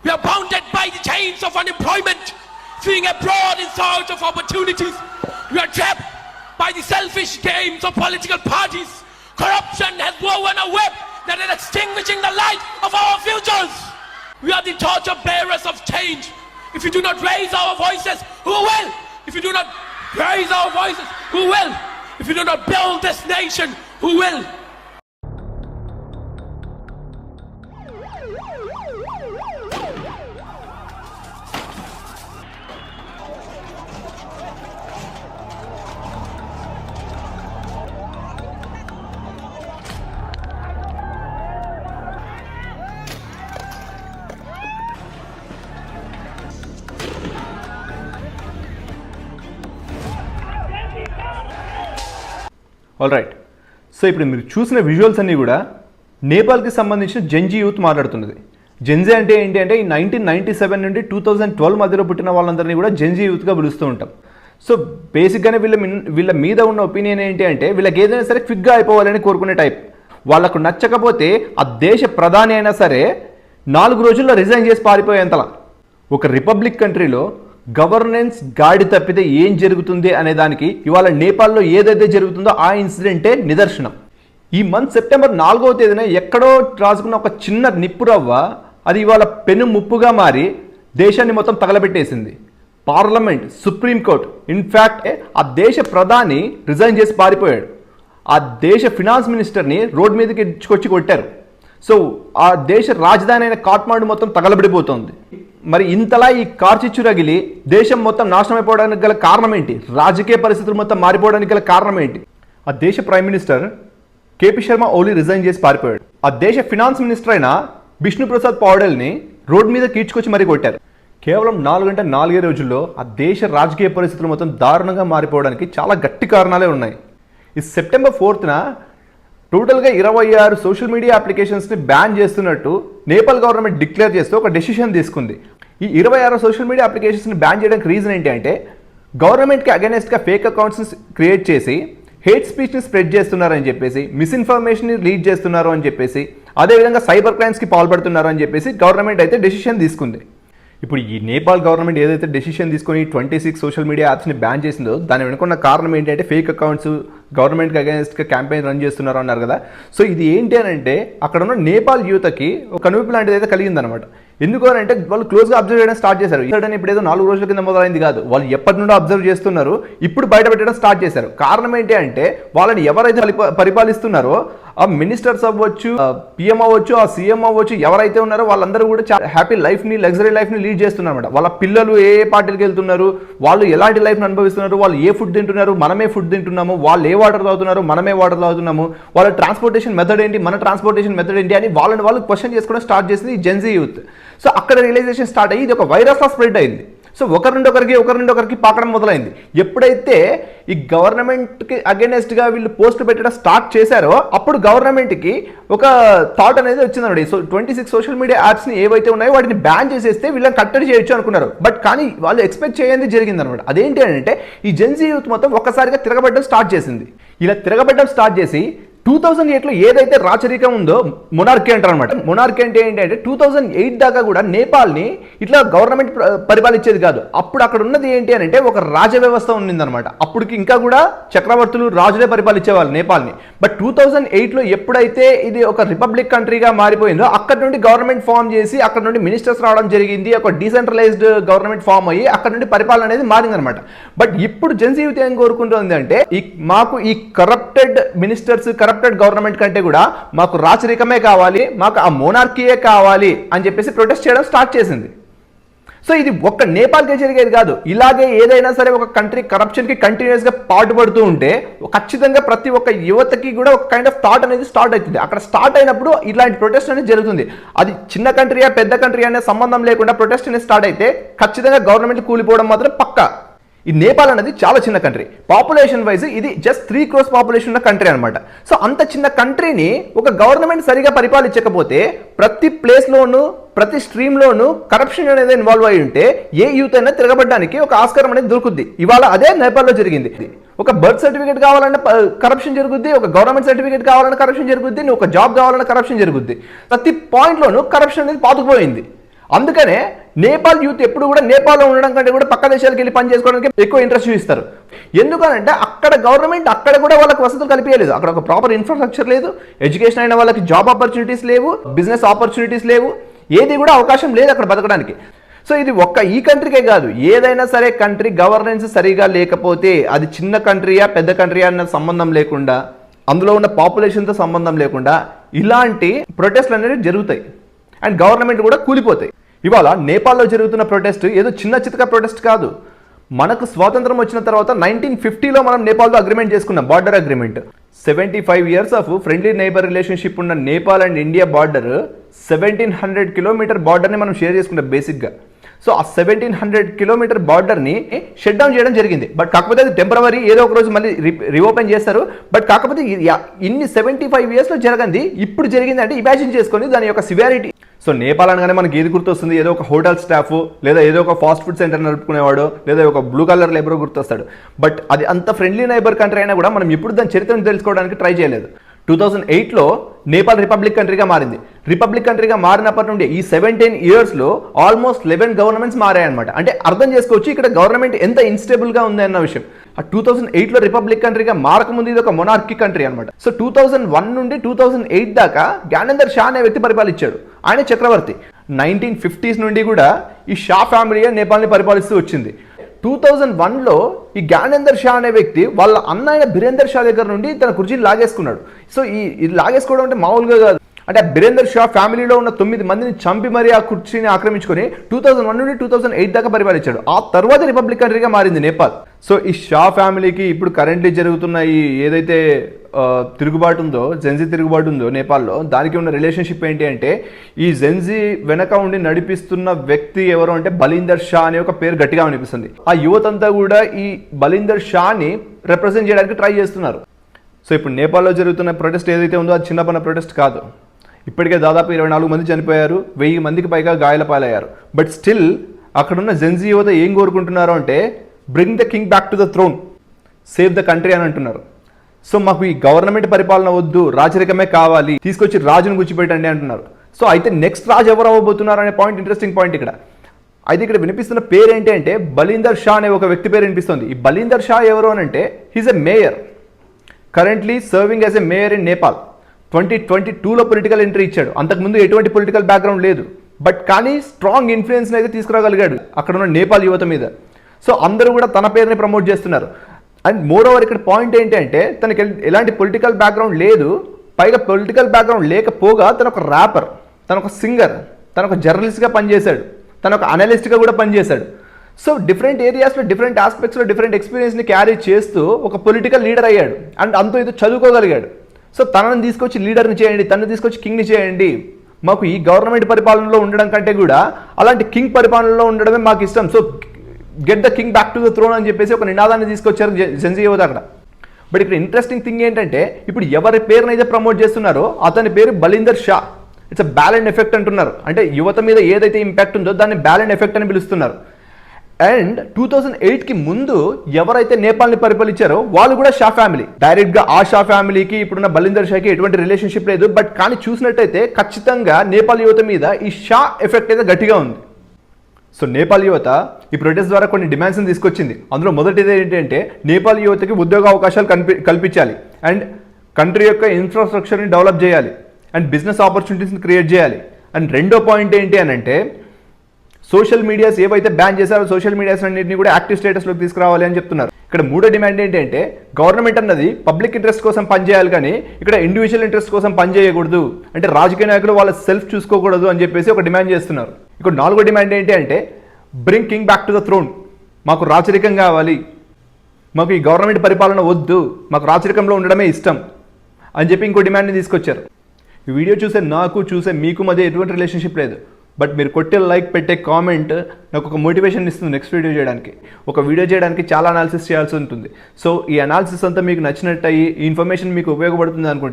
We are bounded by the chains of unemployment, fleeing abroad in search of opportunities. We are trapped by the selfish games of political parties. Corruption has woven a web that is extinguishing the light of our futures. We are the torch bearers of change. If you do not raise our voices, who will? If you do not raise our voices, who will? If you do not build this nation, who will? All right. So ఇప్పుడు మీరు చూసిన visuals అన్నీ కూడా నేపాల్కి సంబంధించిన Gen Z youth మాట్లాడుతున్నది. Gen Z అంటే ఏంటి అంటే ఈ 1997 నుండి 2012 మధ్యలో పుట్టిన వాళ్ళందరినీ కూడా జెన్జీ యూత్గా పిలుస్తూ ఉంటాం. సో బేసిక్గానే వీళ్ళ మీద ఉన్న ఒపీనియన్ ఏంటి అంటే వీళ్ళకి ఏదైనా సరే క్విక్గా అయిపోవాలని కోరుకునే టైప్. వాళ్ళకు నచ్చకపోతే ఆ దేశ ప్రధాని అయినా సరే 4 రోజుల్లో రిజైన్ చేసి పారిపోయేంతలా. ఒక రిపబ్లిక్ కంట్రీలో గవర్నెన్స్ గాడి తప్పితే ఏం జరుగుతుంది అనే దానికి ఇవాళ నేపాల్లో ఏదైతే జరుగుతుందో ఆ ఇన్సిడెంటే నిదర్శనం. ఈ మంత్ సెప్టెంబర్ 4వ తేదీన ఎక్కడో రాసుకున్న ఒక చిన్న నిప్పురవ్వ అది ఇవాళ పెను ముప్పుగా మారి దేశాన్ని మొత్తం తగలబెట్టేసింది. పార్లమెంట్, సుప్రీంకోర్టు, ఇన్ఫ్యాక్ట్ ఆ దేశ ప్రధాని రిజైన్ చేసి పారిపోయాడు. ఆ దేశ ఫినాన్స్ మినిస్టర్ని రోడ్ మీదకి ఇచ్చుకొచ్చి కొట్టారు. సో ఆ దేశ రాజధాని అయిన కాఠ్మండు మొత్తం తగలబడిపోతుంది. మరి ఇంతలా ఈ కార్చిచ్చు రగిలి దేశం మొత్తం నాశనం అయిపోవడానికి గల కారణం ఏంటి? రాజకీయ పరిస్థితులు మొత్తం మారిపోవడానికి గల కారణం ఏంటి? ఆ దేశ ప్రైమ్ మినిస్టర్ కేపీ శర్మ ఓలీ రిజైన్ చేసి పారిపోయాడు. ఆ దేశ ఫినాన్స్ మినిస్టర్ అయిన బిష్ణు ప్రసాద్ పౌడెల్ని రోడ్ మీద కీడ్చుకొచ్చి మరీ కొట్టారు. కేవలం 4 రోజుల్లో ఆ దేశ రాజకీయ పరిస్థితులు మొత్తం దారుణంగా మారిపోవడానికి చాలా గట్టి కారణాలే ఉన్నాయి. ఈ సెప్టెంబర్ 4న టోటల్గా 26 సోషల్ మీడియా అప్లికేషన్స్ని బ్యాన్ చేస్తున్నట్టు నేపాల్ గవర్నమెంట్ డిక్లేర్ చేస్తూ ఒక డెసిషన్ తీసుకుంది. ఈ 26 సోషల్ మీడియా అప్లికేషన్స్ని బ్యాన్ చేయడానికి రీజన్ ఏంటి అంటే గవర్నమెంట్కి అగెనెస్ట్గా ఫేక్ అకౌంట్స్ క్రియేట్ చేసి హేట్ స్పీచ్ని స్ప్రెడ్ చేస్తున్నారని చెప్పేసి, మిస్ఇన్ఫర్మేషన్ని లీడ్ చేస్తున్నారు అని చెప్పేసి, అదేవిధంగా సైబర్ క్రైమ్స్కి పాల్పడుతున్నారు అని చెప్పేసి గవర్నమెంట్ అయితే డెసిషన్ తీసుకుంది. ఇప్పుడు ఈ నేపాల్ గవర్నమెంట్ ఏదైతే డెసిషన్ తీసుకొని 26 సోషల్ మీడియా యాప్స్ని బ్యాన్ చేసిందో దాని వెనుకున్న కారణం ఏంటంటే ఫేక్ అకౌంట్స్ గవర్నమెంట్కి అగేన్స్ట్గా క్యాంపెయిన్ రన్ చేస్తున్నారు అన్నారు కదా. సో ఇది ఏంటి అని అంటే అక్కడ ఉన్న నేపాల్ యూత్కి ఒక కనువిప్పు లాంటిది అయితే కలిగిందనమాట. ఎందుకు అని అంటే వాళ్ళు క్లోజ్గా అబ్జర్వ్ చేయడం స్టార్ట్ చేశారు. ఇక్కడని ఇప్పుడు ఏదో 4 రోజుల కింద మొదలైంది కాదు, వాళ్ళు ఎప్పటి నుండో అబ్జర్వ్ చేస్తున్నారు, ఇప్పుడు బయట పెట్టడం స్టార్ట్ చేశారు. కారణం ఏంటి అంటే వాళ్ళని ఎవరైతే పరిపాలిస్తున్నారో ఆ మినిస్టర్స్ అవ్వచ్చు, పిఎం అవ్వచ్చు, ఆ సీఎం అవ్వచ్చు, ఎవరైతే ఉన్నారో వాళ్ళందరూ కూడా చాలా హ్యాపీ లైఫ్ని, లగ్జరీ లైఫ్ని లీడ్ చేస్తున్నారు అనమాట. వాళ్ళ పిల్లలు ఏ పార్టీకి వెళ్తున్నారు, వాళ్ళు ఎలాంటి లైఫ్ని అనుభవిస్తున్నారు, వాళ్ళు ఏ ఫుడ్ తింటున్నారు, మనమే ఫుడ్ తింటున్నాము, వాళ్ళు ఏ వాటర్ తాగుతున్నారు, మనమే వాటర్ తాగుతున్నాము, వాళ్ళ ట్రాన్స్పోర్టేషన్ మెథడ్ ఏంటి, మన ట్రాన్స్పోర్టేషన్ మెథడ్ ఏంటి అని వాళ్ళు క్వశ్చన్ చేసుకోవడం స్టార్ట్ చేసింది జెన్జీ యూత్. సో అక్కడ రియలైజేషన్ స్టార్ట్ అయ్యి ఇది ఒక వైరస్లా స్ప్రెడ్ అయింది. సో ఒకరి నుండి ఒకరికి పాకడం మొదలైంది. ఎప్పుడైతే ఈ గవర్నమెంట్కి అగెనెస్ట్గా వీళ్ళు పోస్టులు పెట్టడం స్టార్ట్ చేశారో అప్పుడు గవర్నమెంట్కి ఒక థాట్ అనేది వచ్చిందండి. సో 26 సోషల్ మీడియా యాప్స్ని ఏవైతే ఉన్నాయో వాటిని బ్యాన్ చేసేస్తే వీళ్ళని కట్టడి చేయొచ్చు అనుకున్నారు. బట్ కానీ వాళ్ళు ఎక్స్పెక్ట్ చేయండి జరిగిందనమాట. అదేంటి అంటే ఈ జెన్జీ యూత్ మొత్తం ఒక్కసారిగా తిరగబడడం స్టార్ట్ చేసింది. ఇలా తిరగబడడం స్టార్ట్ చేసి 2008లో ఏదైతే రాచరికం ఉందో మొనార్కీ అంటారు అనమాట. మొనార్కీ అంటే ఏంటంటే 2008 దాకా కూడా నేపాల్ని ఇట్లా గవర్నమెంట్ పరిపాలించేది కాదు. అప్పుడు అక్కడ ఉన్నది ఏంటి అని అంటే ఒక రాజ వ్యవస్థ ఉండిందనమాట. అప్పటికి ఇంకా కూడా చక్రవర్తులు, రాజులే పరిపాలించేవాళ్ళు నేపాల్ని. బట్ 2008లో ఎప్పుడైతే ఇది ఒక రిపబ్లిక్ కంట్రీగా మారిపోయిందో అక్కడ నుండి గవర్నమెంట్ ఫామ్ చేసి అక్కడ నుండి మినిస్టర్స్ రావడం జరిగింది. ఒక డీసెంట్రలైజ్డ్ గవర్నమెంట్ ఫామ్ అయ్యి అక్కడ నుండి పరిపాలన అనేది మారిందనమాట. బట్ ఇప్పుడు జెన్జీ యూత్ ఏం కోరుకుంటుంది అంటే మాకు ఈ కరప్టెడ్ మినిస్టర్స్, కరప్టెడ్ గవర్నమెంట్ కంటే కూడా మాకు రాచరికమే కావాలి, మాకు ఆ మోనార్కీయే కావాలి అని చెప్పేసి ప్రొటెస్ట్ చేయడం స్టార్ట్ చేసింది. సో ఇది ఒక్క నేపాల్కే జరిగేది కాదు. ఇలాగే ఏదైనా సరే ఒక కంట్రీ కరప్షన్కి కంటిన్యూస్గా పాటుపడుతూ ఉంటే ఖచ్చితంగా ప్రతి ఒక్క యువతకి కూడా ఒక కైండ్ ఆఫ్ థాట్ అనేది స్టార్ట్ అవుతుంది. అక్కడ స్టార్ట్ అయినప్పుడు ఇలాంటి ప్రొటెస్ట్ అనేది జరుగుతుంది. అది చిన్న కంట్రీయా పెద్ద కంట్రీ అనే సంబంధం లేకుండా ప్రొటెస్ట్ అనేది స్టార్ట్ అయితే ఖచ్చితంగా గవర్నమెంట్ కూలిపోవడం మాత్రం పక్కా. ఈ నేపాల్ అనేది చాలా చిన్న కంట్రీ, పాపులేషన్ వైజ్ ఇది జస్ట్ 3 crores పాపులేషన్ ఉన్న కంట్రీ అనమాట. సో అంత చిన్న కంట్రీని ఒక గవర్నమెంట్ సరిగా పరిపాలించకపోతే ప్రతి ప్లేస్లోనూ ప్రతి స్ట్రీమ్లోనూ కరప్షన్ అనేది ఇన్వాల్వ్ అయి ఉంటే ఏ యూత్ అయినా తిరగబడడానికి ఒక ఆస్కారం అనేది దొరుకుద్ది. ఇవాళ అదే నేపాల్లో జరిగింది. ఒక బర్త్ సర్టిఫికేట్ కావాలన్నా కరప్షన్ జరుగుద్ది, ఒక గవర్నమెంట్ సర్టిఫికేట్ కావాలన్నా కరప్షన్ జరుగుద్ది, ఒక జాబ్ కావాలన్నా కరప్షన్ జరుగుద్ది. ప్రతి పాయింట్లోనూ కరప్షన్ అనేది పాతుకుపోయింది. అందుకనే నేపాల్ యూత్ ఎప్పుడు కూడా నేపాల్లో ఉండడం కంటే కూడా పక్క దేశాలకు వెళ్ళి పని చేసుకోవడానికి ఎక్కువ ఇంట్రెస్ట్ చూపిస్తారు. ఎందుకనంటే అక్కడ గవర్నమెంట్ అక్కడ కూడా వాళ్ళకి వసతులు కల్పించలేదు. అక్కడ ఒక ప్రాపర్ ఇన్ఫ్రాస్ట్రక్చర్ లేదు, ఎడ్యుకేషన్ అయిన వాళ్ళకి జాబ్ ఆపర్చునిటీస్ లేవు, బిజినెస్ ఆపర్చునిటీస్ లేవు, ఏది కూడా అవకాశం లేదు అక్కడ బతకడానికి. సో ఇది ఈ కంట్రీకే కాదు, ఏదైనా సరే కంట్రీ గవర్నెన్స్ సరిగా లేకపోతే అది చిన్న కంట్రీయా పెద్ద కంట్రీయా అన్న సంబంధం లేకుండా, అందులో ఉన్న పాపులేషన్తో సంబంధం లేకుండా ఇలాంటి ప్రొటెస్ట్లు అనేవి జరుగుతాయి అండ్ గవర్నమెంట్ కూడా కూలిపోతాయి. ఇవాళ నేపాల్లో జరుగుతున్న ప్రొటెస్ట్ ఏదో చిన్న చితక ప్రొటెస్ట్ కాదు. మనకు స్వాతంత్రం వచ్చిన తర్వాత 1950లో మనం నేపాల్తో అగ్రిమెంట్ చేసుకున్నాం, border agreement. 75 years of friendly neighbour relationship ఉన్న Nepal and India border 1700 kilometer బార్డర్ని మనం షేర్ చేసుకున్నాం బేసిక్గా. సో ఆ 1700 kilometer బార్డర్ని షట్ డౌన్ చేయడం జరిగింది. బట్ కాకపోతే అది టెంపరవరీ, ఏదో ఒక రోజు మళ్ళీ రీఓపెన్ చేస్తారు. బట్ కాకపోతే ఇన్ని 75 yearsలో జరగంది ఇప్పుడు జరిగింది అంటే ఇమాజిన్ చేసుకొని దాని యొక్క సివియారిటీ. సో నేపాల్ అనగానే మనకి ఏది గుర్తొస్తుంది? ఏదో ఒక హోటల్ స్టాఫ్, లేదా ఏదో ఒక ఫాస్ట్ ఫుడ్ సెంటర్ నడుపుకునేవాడు, లేదా ఒక బ్లూ కలర్ లేబర్ గుర్తొస్తాడు. బట్ అది అంత ఫ్రెండ్లీ నైబర్ కంట్రీ అయినా కూడా మనం ఇప్పుడు దాని చరిత్రను తెలుసుకోవడానికి ట్రై చేయలేదు. 2008లో నేపాల్ రిపబ్లిక్ కంట్రీగా మారింది. రిపబ్లిక్ కంట్రీగా మారినప్పటి నుండి ఈ 17 yearsలో ఆల్మోస్ట్ 11 గవర్నమెంట్స్ మారాయన్నమాట. అంటే అర్థం చేసుకోవచ్చు ఇక్కడ గవర్నమెంట్ ఎంత ఇన్స్టేబుల్గా ఉంది అన్న విషయం. ఆ 2008లో రిపబ్లిక్ కంట్రీగా మారకముందు ఇది ఒక మొనార్కీ కంట్రీ అనమాట. సో 2001 నుండి 2008 దాకా జ్ఞానేందర్ షా అనే వ్యక్తి పరిపాలించాడు. ఆయన చక్రవర్తి. 1950s నుండి కూడా ఈ షా ఫ్యామిలీ నేపాల్ని పరిపాలిస్తూ వచ్చింది. 2001లో ఈ జ్ఞానేందర్ షా అనే వ్యక్తి వాళ్ళ అన్న అయిన బీరేందర్ షా దగ్గర నుండి తన కుర్చీని లాగేసుకున్నాడు. సో ఈ లాగేసుకోవడం అంటే మామూలుగా కాదు. అంటే ఆ బీరేందర్ షా ఫ్యామిలీలో ఉన్న 9 మందిని చంపి మరీ ఆ కుర్చీని ఆక్రమించుకొని 2001 నుండి 2008 దాకా పరిపాలించాడు. ఆ తర్వాత రిపబ్లిక్ కంట్రీగా మారింది నేపాల్. సో ఈ షా ఫ్యామిలీకి ఇప్పుడు కరెంట్లీ జరుగుతున్న ఈ ఏదైతే తిరుగుబాటు ఉందో, జెన్జీ తిరుగుబాటు ఉందో నేపాల్లో, దానికి ఉన్న రిలేషన్షిప్ ఏంటి అంటే ఈ జెన్జీ వెనక ఉండి నడిపిస్తున్న వ్యక్తి ఎవరు అంటే బలీందర్ షా అనే ఒక పేరు గట్టిగా అనిపిస్తుంది. ఆ యువతంతా కూడా ఈ బలీందర్ షాని రిప్రజెంట్ చేయడానికి ట్రై చేస్తున్నారు. సో ఇప్పుడు నేపాల్లో జరుగుతున్న ప్రొటెస్ట్ ఏదైతే ఉందో అది చిన్నపన్న ప్రొటెస్ట్ కాదు. ఇప్పటికే దాదాపు 24 మంది చనిపోయారు, 1000 మందికి పైగా గాయాల పాలయ్యారు. బట్ స్టిల్ అక్కడున్న జెన్జీ యువత ఏం కోరుకుంటున్నారు అంటే bring the king back to the throne, save the country అని అంటున్నారు. సో మాకు ఈ గవర్నమెంట్ పరిపాలన వద్దు, రాజరికమే కావాలి, తీసుకొచ్చి రాజును కూర్చిపెట్టండి అంటున్నారు. సో అయితే నెక్స్ట్ రాజు ఎవరు అవ్వబోతున్నారు అనే పాయింట్ ఇంట్రెస్టింగ్ పాయింట్ ఇక్కడ. అయితే ఇక్కడ వినిపిస్తున్న పేరు ఏంటి అంటే బలీందర్ షా అనే ఒక వ్యక్తి పేరు వినిపిస్తుంది. ఈ బలీందర్ షా ఎవరు అని అంటే he's a mayor, currently serving as a mayor in Nepal. 2022లో పొలిటికల్ ఎంట్రీ ఇచ్చాడు. అంతకుముందు ఎటువంటి పొలిటికల్ బ్యాక్గ్రౌండ్ లేదు. బట్ కానీ స్ట్రాంగ్ ఇన్ఫ్లుయెన్స్ని అయితే తీసుకురాగలిగాడు అక్కడ ఉన్న నేపాల్ యువత మీద. సో అందరూ కూడా తన పేరుని ప్రమోట్ చేస్తున్నారు. అండ్ మోర్ ఓవర్ ఇక్కడ పాయింట్ ఏంటి అంటే తనకి ఎలాంటి పొలిటికల్ బ్యాక్గ్రౌండ్ లేదు, పైగా పొలిటికల్ బ్యాక్గ్రౌండ్ లేకపోగా తన ఒక ర్యాపర్, తన ఒక సింగర్, తన ఒక జర్నలిస్ట్గా పనిచేశాడు, తన ఒక అనలిస్ట్గా కూడా పనిచేశాడు. సో డిఫరెంట్ ఏరియాస్లో, డిఫరెంట్ ఆస్పెక్ట్స్లో డిఫరెంట్ ఎక్స్పీరియన్స్ని క్యారీ చేస్తూ ఒక పొలిటికల్ లీడర్ అయ్యాడు. అండ్ అంతా ఇది చదువుకోగలిగాడు. సో తనని తీసుకొచ్చి లీడర్ని చేయండి, తనని తీసుకొచ్చి కింగ్ని చేయండి, మాకు ఈ గవర్నమెంట్ పరిపాలనలో ఉండడం కంటే కూడా అలాంటి కింగ్ పరిపాలనలో ఉండడమే మాకు ఇష్టం. So get the king back to the throne అని చెప్పేసి ఒక నినాదాన్ని తీసుకొచ్చారు జెన్జీ యువత అక్కడ. బట్ ఇక్కడ ఇంట్రెస్టింగ్ థింగ్ ఏంటంటే ఇప్పుడు ఎవరి పేరునైతే ప్రమోట్ చేస్తున్నారో అతని పేరు బలీందర్ షా. ఇట్స్ అ బ్యాలెండ్ ఎఫెక్ట్ అంటున్నారు. అంటే యువత మీద ఏదైతే ఇంపాక్ట్ ఉందో దాన్ని బ్యాలెండ్ ఎఫెక్ట్ అని పిలుస్తున్నారు. అండ్ 2008కి ముందు ఎవరైతే నేపాల్ని పరిపాలించారో వాళ్ళు కూడా షా ఫ్యామిలీ. డైరెక్ట్గా ఆ షా ఫ్యామిలీకి ఇప్పుడున్న బలీందర్ షాకి ఎటువంటి రిలేషన్షిప్ లేదు. బట్ కానీ చూసినట్టయితే ఖచ్చితంగా నేపాల్ యువత మీద ఈ షా ఎఫెక్ట్ అయితే గట్టిగా ఉంది. సో నేపాల్ యువత ఈ ప్రొటెస్ట్ ద్వారా కొన్ని డిమాండ్స్ని తీసుకొచ్చింది. అందులో మొదటిది ఏంటంటే నేపాల్ యువతకి ఉద్యోగ అవకాశాలు కల్పించాలి, అండ్ కంట్రీ యొక్క ఇన్ఫ్రాస్ట్రక్చర్ని డెవలప్ చేయాలి, అండ్ బిజినెస్ ఆపర్చునిటీస్ని క్రియేట్ చేయాలి. అండ్ రెండో పాయింట్ ఏంటి అని అంటే సోషల్ మీడియాస్ ఏవైతే బ్యాన్ చేశారో సోషల్ మీడియాస్ అన్నింటినీ కూడా యాక్టివ్ స్టేటస్లోకి తీసుకురావాలి అని చెప్తున్నారు. ఇక్కడ మూడో డిమాండ్ ఏంటంటే గవర్నమెంట్ అన్నది పబ్లిక్ ఇంట్రెస్ట్ కోసం పనిచేయాలి, కానీ ఇక్కడ ఇండివిజువల్ ఇంట్రెస్ట్ కోసం పనిచేయకూడదు. అంటే రాజకీయ నాయకులు వాళ్ళ సెల్ఫ్ చూసుకోకూడదు అని చెప్పేసి ఒక డిమాండ్ చేస్తున్నారు. ఇక్కడ నాలుగో డిమాండ్ ఏంటి అంటే bring king back to the throne, మాకు రాచరికం కావాలి, మాకు ఈ గవర్నమెంట్ పరిపాలన వద్దు, మాకు రాచరికంలో ఉండడమే ఇష్టం అని చెప్పి ఇంకో డిమాండ్ని తీసుకొచ్చారు. ఈ వీడియో చూసే నాకు చూసే మీకు మధ్య ఎటువంటి రిలేషన్షిప్ లేదు. బట్ మీరు కొట్టే లైక్, పెట్టే కామెంట్ నాకు ఒక మోటివేషన్ ఇస్తుంది నెక్స్ట్ వీడియో చేయడానికి. ఒక వీడియో చేయడానికి చాలా అనాలిసిస్ చేయాల్సి ఉంటుంది. సో ఈ అనాలిసిస్ అంతా మీకు నచ్చినట్టు అయ్యి ఈ ఇన్ఫర్మేషన్ మీకు ఉపయోగపడుతుంది అనుకుంటే